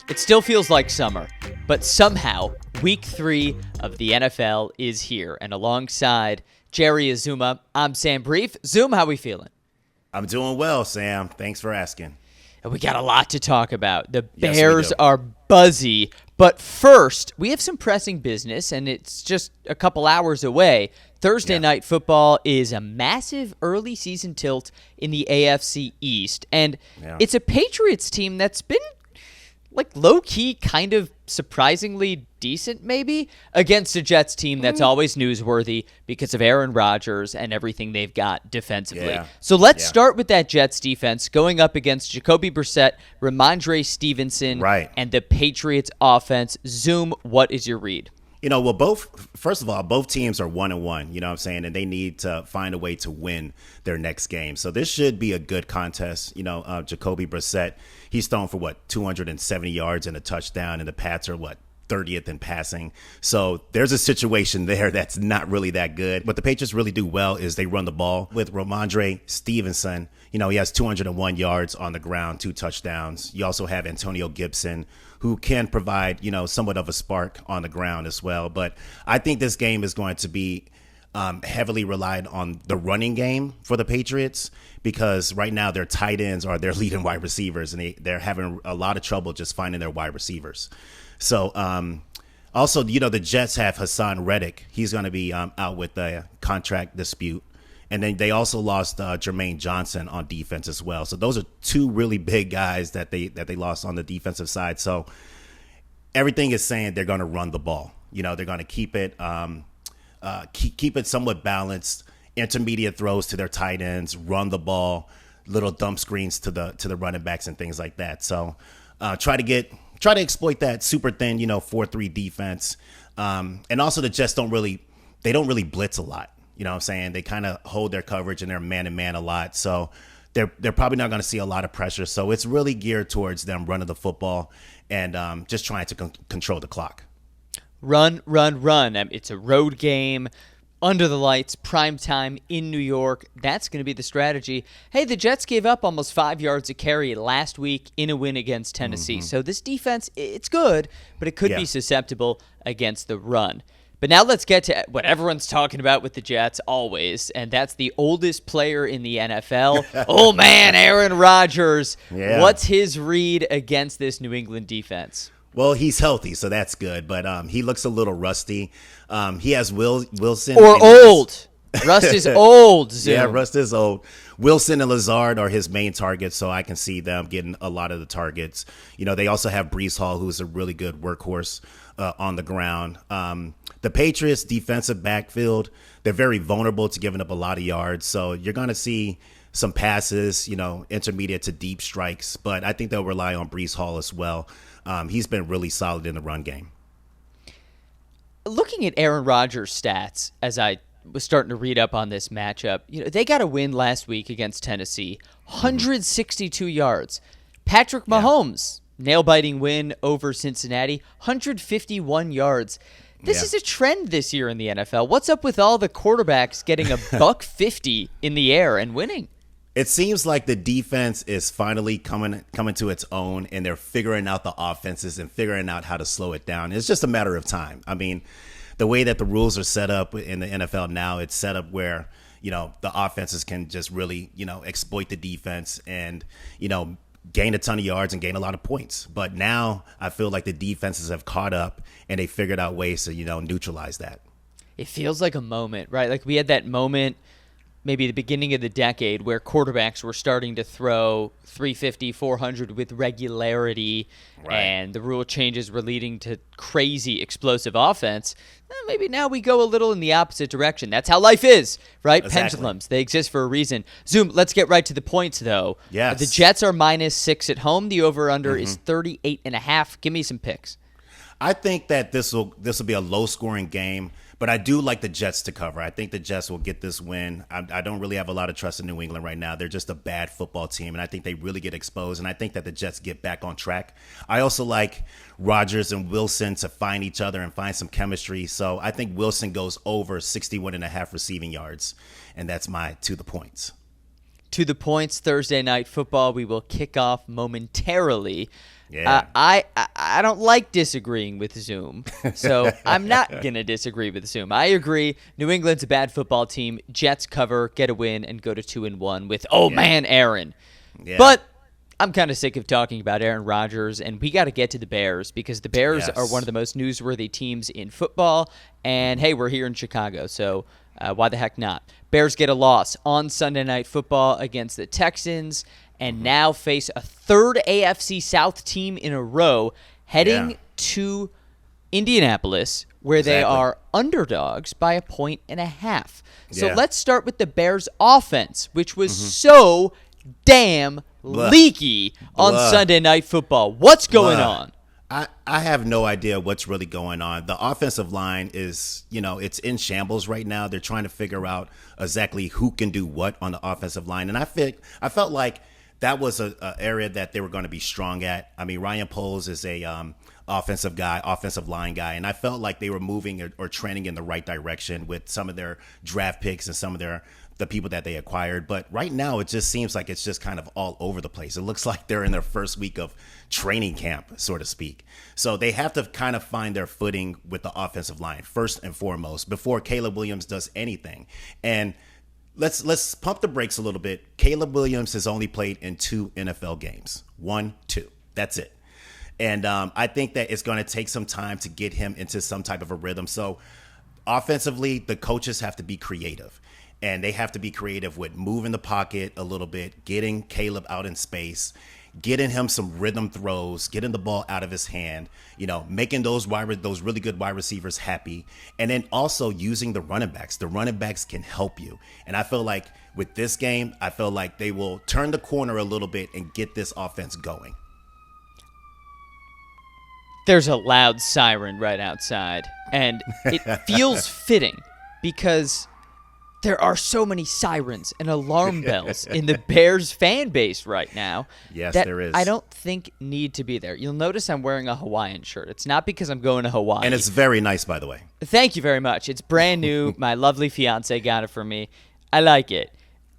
It still feels like summer, but somehow week 3 of the NFL is here. And alongside Jerry Azuma, I'm Sam Brief. Zoom, how we feeling? I'm doing well, Sam. Thanks for asking. And we got a lot to talk about. The Yes, Bears are buzzy. But first, we have some pressing business, and it's just a couple hours away. Thursday Night Football is a massive early season tilt in the AFC East. And it's a Patriots team that's been like low-key kind of surprisingly decent maybe against a Jets team that's always newsworthy because of Aaron Rodgers and everything they've got defensively. So let's start with that Jets defense going up against Jacoby Brissett, Ramondre Stevenson, and the Patriots offense. Zoom, what is your read? You know, well, first of all, both teams are 1-1, you know what I'm saying? And they need to find a way to win their next game. So this should be a good contest. You know, Jacoby Brissett, he's thrown for 270 yards and a touchdown, and the Pats are 30th in passing. So there's a situation there that's not really that good. What the Patriots really do well is they run the ball with Ramondre Stevenson. You know, he has 201 yards on the ground, 2 touchdowns. You also have Antonio Gibson, who can provide, you know, somewhat of a spark on the ground as well. But I think this game is going to be heavily relied on the running game for the Patriots, because right now their tight ends are their leading wide receivers, and they're having a lot of trouble just finding their wide receivers. So also, you know, the Jets have Hassan Reddick. He's going to be out with a contract dispute. And then they also lost Jermaine Johnson on defense as well. So those are 2 really big guys that they lost on the defensive side. So everything is saying they're going to run the ball. You know, they're going to keep it somewhat balanced, intermediate throws to their tight ends, run the ball, little dump screens to the running backs and things like that. So try to exploit that super thin, you know, 4-3 defense. And also the Jets don't really blitz a lot. You know what I'm saying? They kind of hold their coverage and they're man-to-man a lot. So they're probably not going to see a lot of pressure. So it's really geared towards them running the football and just trying to control the clock. Run. It's a road game, under the lights, prime time in New York. That's going to be the strategy. Hey, the Jets gave up almost 5 yards a carry last week in a win against Tennessee. So this defense, it's good, but it could be susceptible against the run. But now let's get to what everyone's talking about with the Jets always, and that's the oldest player in the NFL. Oh, man, Aaron Rodgers. What's his read against this New England defense? Well, he's healthy, so that's good, but he looks a little rusty. He has Wilson. Or old. Rust is old, Zoom. Yeah, Rust is old. Wilson and Lazard are his main targets, so I can see them getting a lot of the targets. You know, they also have Breece Hall, who's a really good workhorse on the ground. The Patriots' defensive backfield, they're very vulnerable to giving up a lot of yards, so you're going to see some passes, you know, intermediate to deep strikes, but I think they'll rely on Breece Hall as well. He's been really solid in the run game. Looking at Aaron Rodgers' stats, as I was starting to read up on this matchup, you know, they got a win last week against Tennessee, 162 yards. Patrick Mahomes, nail-biting win over Cincinnati, 151 yards. This is a trend this year in the NFL. What's up with all the quarterbacks getting a $150 in the air and winning? It seems like the defense is finally coming to its own, and they're figuring out the offenses and figuring out how to slow it down. It's just a matter of time. I mean, the way that the rules are set up in the NFL now, it's set up where, you know, the offenses can just really, you know, exploit the defense and, you know, gain a ton of yards and gain a lot of points. But now I feel like the defenses have caught up and they figured out ways to, you know, neutralize that. It feels like a moment, right? Like we had that moment maybe the beginning of the decade where quarterbacks were starting to throw 350, 400 with regularity, and the rule changes were leading to crazy explosive offense. Maybe now we go a little in the opposite direction. That's how life is, right? Exactly. Pendulums, they exist for a reason. Zoom, let's get right to the points, though. Yes. The Jets are -6 at home. The over-under is 38.5. Give me some picks. I think that this will be a low-scoring game, but I do like the Jets to cover. I think the Jets will get this win. I don't really have a lot of trust in New England right now. They're just a bad football team, and I think they really get exposed, and I think that the Jets get back on track. I also like Rodgers and Wilson to find each other and find some chemistry, so I think Wilson goes over 61.5 receiving yards, and that's my to the points. to the points. Thursday Night Football. We will kick off momentarily. Yeah. I don't like disagreeing with Zoom, so I'm not going to disagree with Zoom. I agree. New England's a bad football team. Jets cover, get a win, and go to 2-1 with, man, Aaron. Yeah. But I'm kind of sick of talking about Aaron Rodgers, and we got to get to the Bears because the Bears are one of the most newsworthy teams in football. And, hey, we're here in Chicago, so why the heck not? Bears get a loss on Sunday Night Football against the Texans and now face a third AFC South team in a row heading to Indianapolis, where they are underdogs by 1.5. So let's start with the Bears' offense, which was so damn leaky on Sunday Night Football. What's going on? I have no idea what's really going on. The offensive line is, it's in shambles right now. They're trying to figure out exactly who can do what on the offensive line. And I felt like that was an area that they were going to be strong at. I mean, Ryan Poles is a offensive line guy, and I felt like they were moving or trending in the right direction with some of their draft picks and some of the people that they acquired. But right now, it just seems like it's just kind of all over the place. It looks like they're in their first week of training camp, so to speak. So they have to kind of find their footing with the offensive line first and foremost before Caleb Williams does anything. And let's pump the brakes a little bit. Caleb Williams has only played in 2 NFL games. 1, 2. That's it. And I think that it's going to take some time to get him into some type of a rhythm. So offensively, the coaches have to be creative. And they have to be creative with moving the pocket a little bit, getting Caleb out in space, getting him some rhythm throws, getting the ball out of his hand, making those really good wide receivers happy, and then also using the running backs. The running backs can help you. And I feel like with this game, I feel like they will turn the corner a little bit and get this offense going. There's a loud siren right outside, and it feels fitting because there are so many sirens and alarm bells in the Bears fan base right now. Yes, that there is. I don't think need to be there. You'll notice I'm wearing a Hawaiian shirt. It's not because I'm going to Hawaii. And it's very nice, by the way. Thank you very much. It's brand new. My lovely fiance got it for me. I like it.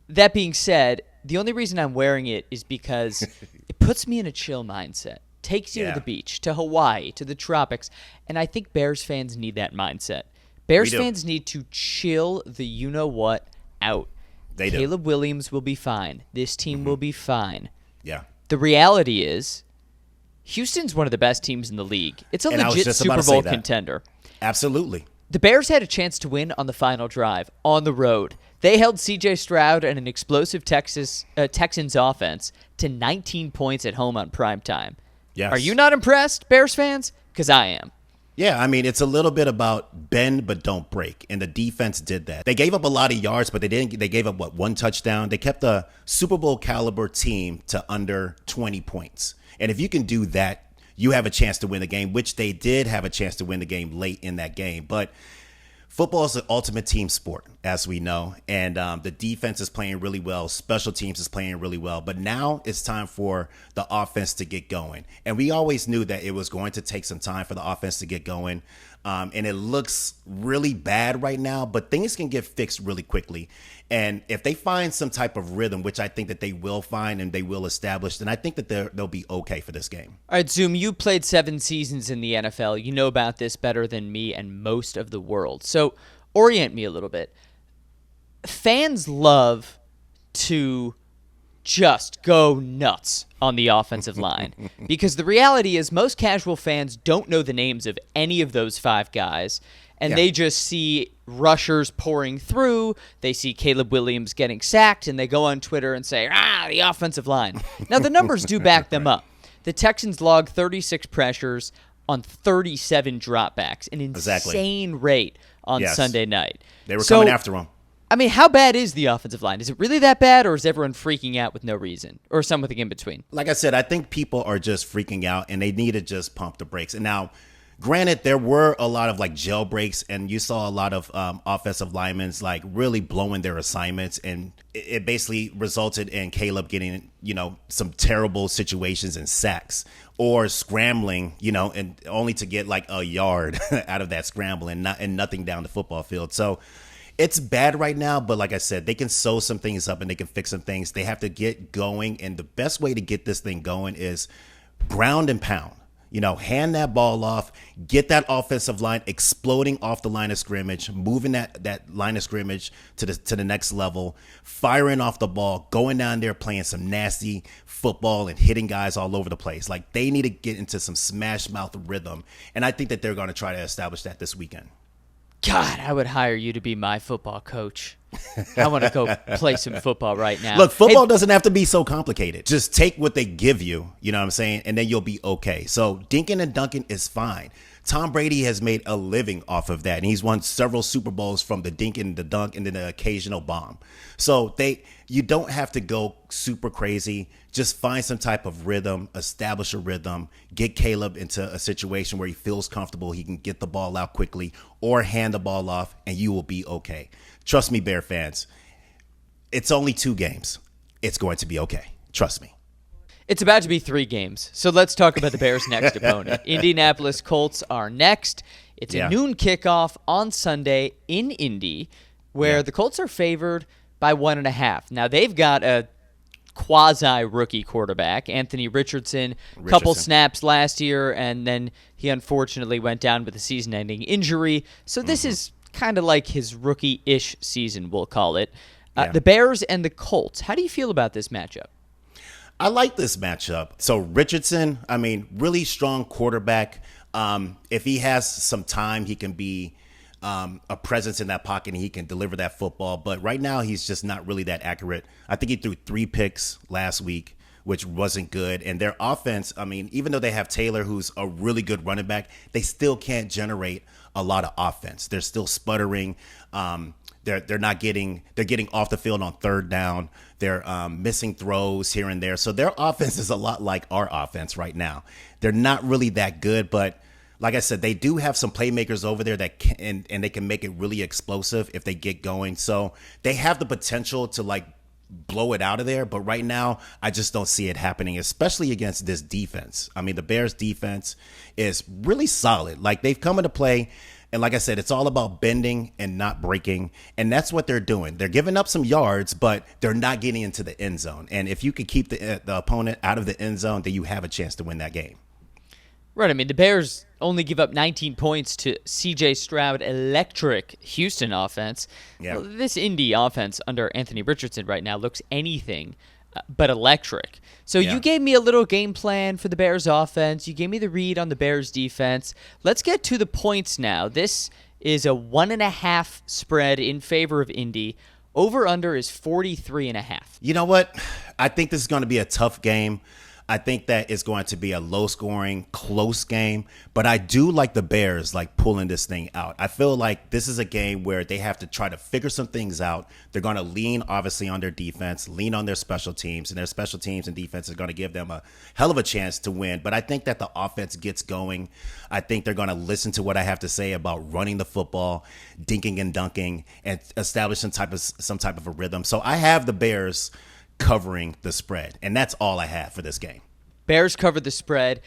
That being said, the only reason I'm wearing it is because it puts me in a chill mindset. Takes you to the beach, to Hawaii, to the tropics. And I think Bears fans need that mindset. Bears fans need to chill the you-know-what out. They do. Caleb Williams will be fine. This team will be fine. Yeah. The reality is, Houston's one of the best teams in the league. It's a legit Super Bowl contender. Absolutely. The Bears had a chance to win on the final drive, on the road. They held C.J. Stroud and an explosive Texans offense to 19 points at home on primetime. Yes. Are you not impressed, Bears fans? Because I am. Yeah, I mean, it's a little bit about bend but don't break, and the defense did that. They gave up a lot of yards, but they didn't. They gave up, 1 touchdown? They kept the Super Bowl caliber team to under 20 points. And if you can do that, you have a chance to win the game, which they did have a chance to win the game late in that game. But football is the ultimate team sport, as we know, and the defense is playing really well. Special teams is playing really well. But now it's time for the offense to get going. And we always knew that it was going to take some time for the offense to get going. And it looks really bad right now, but things can get fixed really quickly. And if they find some type of rhythm, which I think that they will find and they will establish, then I think that they'll be okay for this game. All right, Zoom, you played 7 seasons in the NFL. You know about this better than me and most of the world. So orient me a little bit. Fans love to just go nuts on the offensive line because the reality is most casual fans don't know the names of any of those 5 guys, and they just see rushers pouring through. They see Caleb Williams getting sacked, and they go on Twitter and say, the offensive line. Now, the numbers do back them up. The Texans logged 36 pressures on 37 dropbacks, an insane rate on Sunday night. They were coming after him. I mean, how bad is the offensive line? Is it really that bad, or is everyone freaking out with no reason, or something in between? Like I said, I think people are just freaking out, and they need to just pump the brakes. And now, granted, there were a lot of jail breaks, and you saw a lot of offensive linemen really blowing their assignments, and it basically resulted in Caleb getting some terrible situations and sacks or scrambling, and only to get a yard out of that scramble and nothing down the football field. So It's bad right now, but like I said, they can sew some things up and they can fix some things. They have to get going, and the best way to get this thing going is ground and pound. Hand that ball off, get that offensive line exploding off the line of scrimmage, moving that line of scrimmage to the next level, firing off the ball, going down there playing some nasty football and hitting guys all over the place. Like, they need to get into some smash mouth rhythm, and I think that they're going to try to establish that this weekend. God, I would hire you to be my football coach. I want to go play some football right now. Look, football doesn't have to be so complicated. Just take what they give you, you know what I'm saying, and then you'll be okay. So dinking and dunking is fine. Tom Brady has made a living off of that, and he's won several Super Bowls from the dink and the dunk and then the occasional bomb. So you don't have to go super crazy. Just find some type of rhythm, establish a rhythm, get Caleb into a situation where he feels comfortable, he can get the ball out quickly or hand the ball off, and you will be okay. Trust me, Bear fans, it's only 2 games. It's going to be okay. Trust me. It's about to be 3 games, so let's talk about the Bears' next opponent. Indianapolis Colts are next. It's a noon kickoff on Sunday in Indy, where the Colts are favored by 1.5. Now, they've got a quasi-rookie quarterback, Anthony Richardson. Couple snaps last year, and then he unfortunately went down with a season-ending injury. So this is kind of like his rookie-ish season, we'll call it. The Bears and the Colts. How do you feel about this matchup? I like this matchup. So Richardson, really strong quarterback. If he has some time, he can be a presence in that pocket and he can deliver that football. But right now, he's just not really that accurate. I think he threw 3 picks last week, which wasn't good. And their offense, even though they have Taylor, who's a really good running back, they still can't generate a lot of offense. They're still sputtering. They're getting off the field on 3rd down. They're missing throws here and there. So their offense is a lot like our offense right now. They're not really that good, but like I said, they do have some playmakers over there that can, and they can make it really explosive if they get going. So they have the potential to blow it out of there. But right now, I just don't see it happening, especially against this defense. The Bears defense is really solid. They've come into play. And like I said, it's all about bending and not breaking. And that's what they're doing. They're giving up some yards, but they're not getting into the end zone. And if you can keep the opponent out of the end zone, then you have a chance to win that game. Right. The Bears only give up 19 points to C.J. Stroud electric Houston offense. Yeah. Well, this Indy offense under Anthony Richardson right now looks anything but electric. So you gave me a little game plan for the Bears offense. You gave me the read on the Bears defense. Let's get to the points now. This is a 1.5 spread in favor of Indy. Over-under is 43.5. You know what? I think this is going to be a tough game. I think that it's going to be a low-scoring, close game. But I do like the Bears, pulling this thing out. I feel like this is a game where they have to try to figure some things out. They're going to lean, obviously, on their defense, lean on their special teams. And their special teams and defense is going to give them a hell of a chance to win. But I think that the offense gets going. I think they're going to listen to what I have to say about running the football, dinking and dunking, and establish some type of a rhythm. So I have the Bears covering the spread, and that's all I have for this game. Bears cover the spread.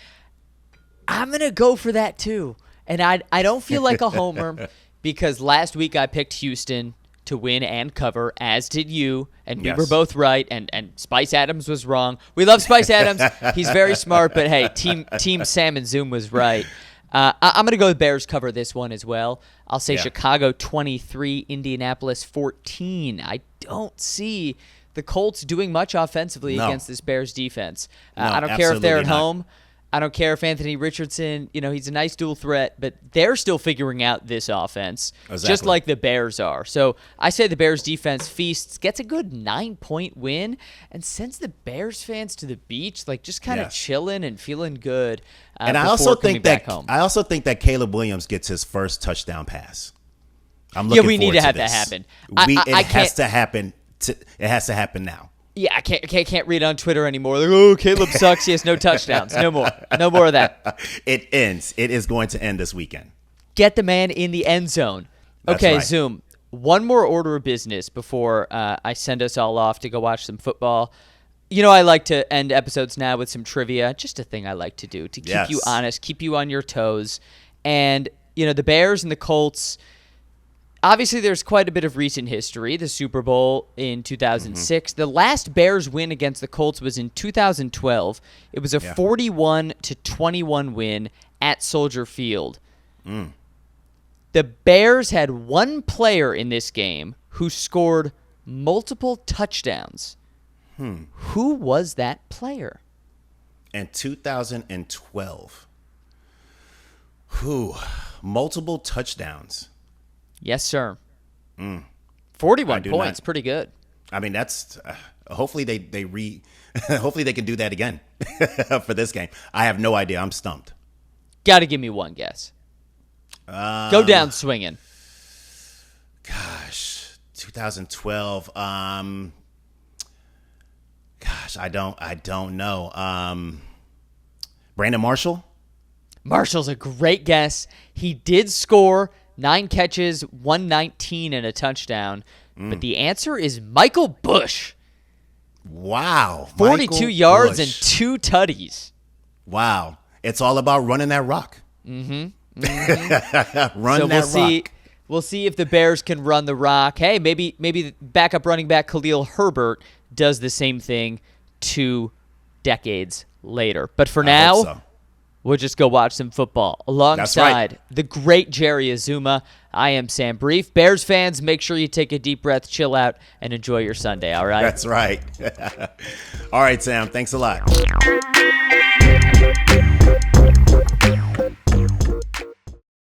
I'm going to go for that too. And I don't feel like a homer because last week I picked Houston to win and cover, as did you, and we were both right, and Spice Adams was wrong. We love Spice Adams. He's very smart, but hey, Team Sam and Zoom was right. I'm going to go with Bears cover this one as well. I'll say Chicago 23, Indianapolis 14. I don't see the Colts doing much offensively against this Bears defense. I don't care if they're at home. I don't care if Anthony Richardson, he's a nice dual threat, but they're still figuring out this offense, just like the Bears are. So I say the Bears defense feasts, gets a good 9-point win, and sends the Bears fans to the beach, just kind of chilling and feeling good. And I also think that Caleb Williams gets his first touchdown pass. I'm looking we need to have this. that happen. It has to happen. It has to happen now. Yeah, I can't read on Twitter anymore. Caleb sucks. He has no touchdowns. No more of that. It ends. It is going to end this weekend. Get the man in the end zone. That's okay, right. Zoom. One more order of business before I send us all off to go watch some football. I like to end episodes now with some trivia. Just a thing I like to do to keep you honest, keep you on your toes. And, the Bears and the Colts, obviously there's quite a bit of recent history. The Super Bowl in 2006. The last Bears win against the Colts was in 2012. It was a 41-21 win at Soldier Field. The Bears had one player in this game who scored multiple touchdowns. Who was that player? In 2012. Multiple touchdowns. Yes, sir. 41 points, pretty good. I mean, that's hopefully they hopefully they can do that again for this game. I have no idea. I'm stumped. Got to give me one guess. Go down swinging. Gosh, 2012. Gosh, I don't know. Brandon Marshall? Marshall's a great guess. He did score 9 catches, 119 and a touchdown. But the answer is Michael Bush. Wow. 42 Michael yards Bush. and 2 tutties. Wow. It's all about running that rock. Run So that rock. We'll see if the Bears can run the rock. Hey, maybe the backup running back Khalil Herbert does the same thing 2 decades later. But for I now, hope so. we'll just go watch some football alongside the great Jerry Azuma. I am Sam Brief. Bears fans, make sure you take a deep breath, chill out, and enjoy your Sunday, all right? That's right. All right, Sam. Thanks a lot.